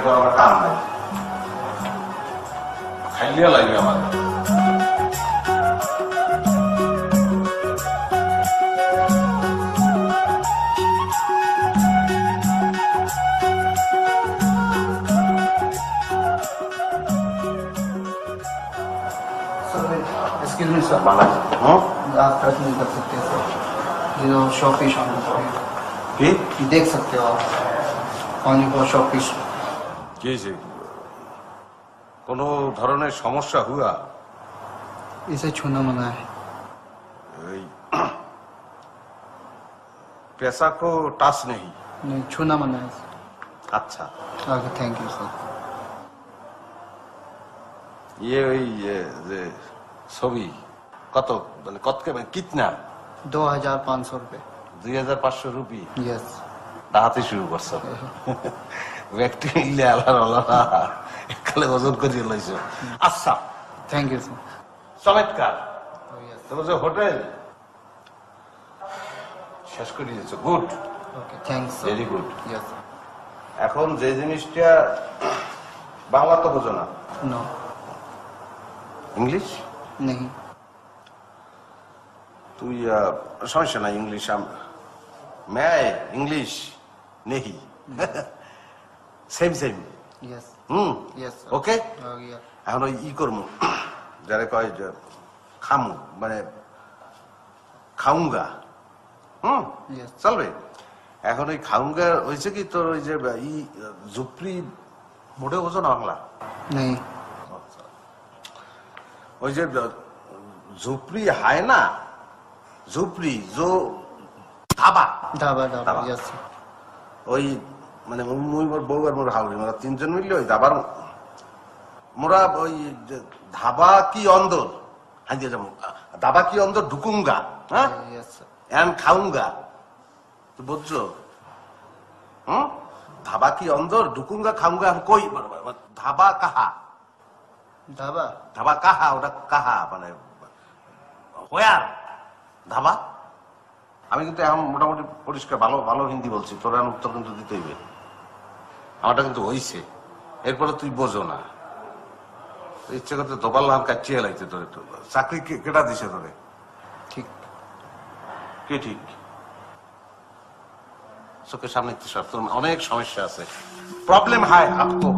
এরপর আমার কাম নাই, খাইলিয়া লাগবে আমার। Excuse me, sir. आप टच नहीं कर सकते सर, जो शॉपिश ऑन देख सकते हो आप, ऑनली फॉर शॉपिश। কোনো ধরনের সমস্যা হুয়া? इसे छूना मना है। पैसा को टच नहीं? नहीं, छूना मना है। अच्छा, ओके, थैंक यू सर। ये ছবি কত, মানে কত কে, মানে কিতনা? 2500 रुपए। 2500 রুপি? यस। তাহাতে শুরু করছো ব্যক্তি মিললে আলার আলাদা একালে ওজন করিয়ে লইছো। আচ্ছা, থ্যাংক ইউ স্যার। চমৎকার। তোমার যে হোটেল শেষ করে দিয়েছো, গুড। ওকে, থ্যাঙ্কস, ভেরি গুড। यस। এখন যে জিনিসটা বাংলা তো বোঝো না? নো। इंग्लिश नहीं। तू समस्या ना इंग्लिश, मैं इंग्लिश नहीं same same. Yes. Yes okay. या এখন ওই ই করবো, যারা কয় যে খামু, মানে খাউঙ্গা, চলবে। এখন ওই খাউঙ্গা হয়েছে কি তোর ওই যে ই জুপরি মোটে বোঝো না বাংলা? नहीं। ওই যে ঝুপড়ি হয় না, ঝুপড়ি জো ধাবা, ধাবা ধাবা, यस। ওই মানে মুই মোর বউ আর মোর হাউরি, মোরা তিনজন মিললে ওই ধাবার, মোরা ওই ধাবা কি অন্দর, হ্যাঁ যাবো, ধাবা কি অন্দর ঢুকুঙ্গা, হ্যাঁ এন খাউঙ্গা, তো বুঝছো? ধাবা কি অন্দর ঢুকুঙ্গা খাউঙ্গা কই, ধাবা কাহা? ধাবা ধাবা কাহা, ওটা কাহা মানে হোয়ার ধাবা। আমি কিন্তু এখন মোটামুটি পরিষ্কার ভালো ভালো হিন্দি বলছি, তোর উত্তর কিন্তু দিতে হইবে। আমারটা কিন্তু হইছে, এরপরে তুই বোঝো না, ইচ্ছে করতে দোপাল লাল কাচিয়ে লাগছে তোর। চাকরি কেটা দিছে তোরে? ঠিক কে ঠিক? চোখের সামনে তোর অনেক সমস্যা আছে, প্রবলেম হয় আপকো।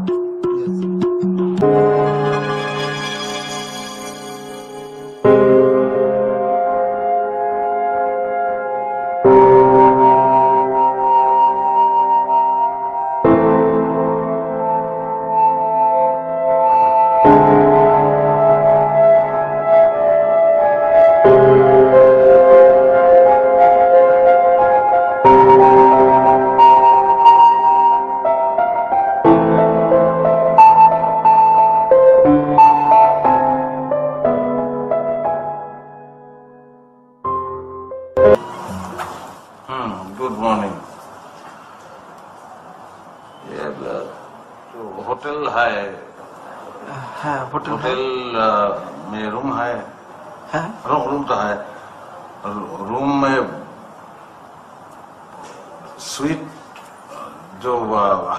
Good morning. ये होटल है? हाँ, होटल में रूम है? हाँ? रूम तो है, रूम में स्वीट जो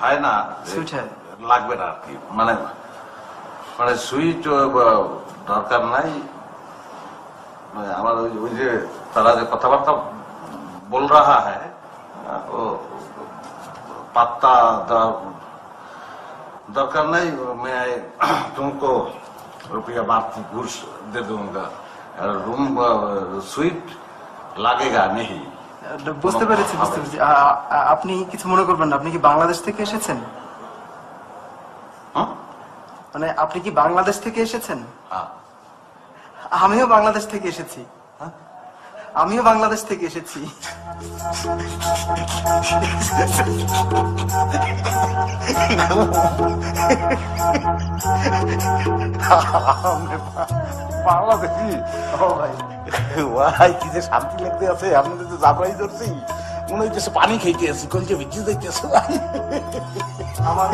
है ना, स्वीट है লাগবে না আর কি, মানে মানে সুইট দরকার নাই। আমার ওই যে তারা যে কথাবার্তা बोल रहा है वो पत्ता दरकार नहीं, मैं तुमको रुपया बाकी घूस दे दूंगा, रूम सुइट लगेगा नहीं। বুঝতে পেরেছি, বুঝতে পেরেছি। আপনি কিছু মনে করবেন না, আপনি কি বাংলাদেশ থেকে এসেছেন? মানে আপনি কি বাংলাদেশ থেকে এসেছেন? আমিও বাংলাদেশ থেকে এসেছি। আমিও বাংলাদেশ থেকে এসেছি। বাংলাদেশি ভাই, কি যে শান্তি লাগতে আছে, আপনাদের তো জাবরাই ধরছি, মনে হইতেছে পানি খাইতে আছি, কলকে ভিজে যাইতেছে ভাই। আমার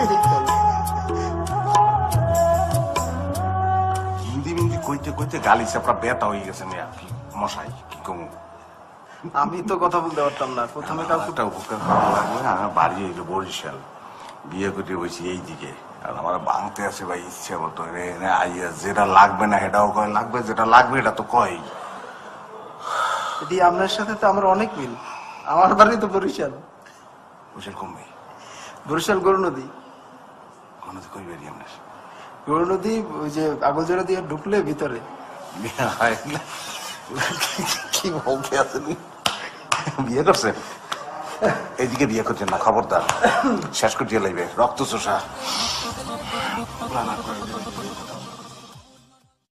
হিন্দি মিন্দি কইতে কইতে গালি চাপড়া বেতা হয়ে গেছে মেয়া, মশাই কি কমু। আমি তো কথা বলতে পারতাম না, প্রথমে কাউকে উপকার করা লাগবে। আমার বাড়ি হইলো বরিশাল, বিয়ে করে বসি এইদিকে, আর আমার বাংতে আছে ভাই ইচ্ছে মতো আইয়া, যেটা লাগবে না এটাও কয় লাগবে, যেটা লাগবে এটা তো কয়। এটি আপনার সাথে তো আমার অনেক মিল, আমার বাড়ি তো বরিশাল। বরিশাল কমবে? বরিশাল গরু নদী। নদী কই বেরিয়ে আপনার? গরু নদী ওই যে আগলজোড়া দিয়ে ঢুকলে ভিতরে। কি বলতে আছেন, বিয়ে করছেন? এইদিকে বিয়ে করছেন না, খবরদার, শেষ করতে লাগবে, রক্ত চোষা।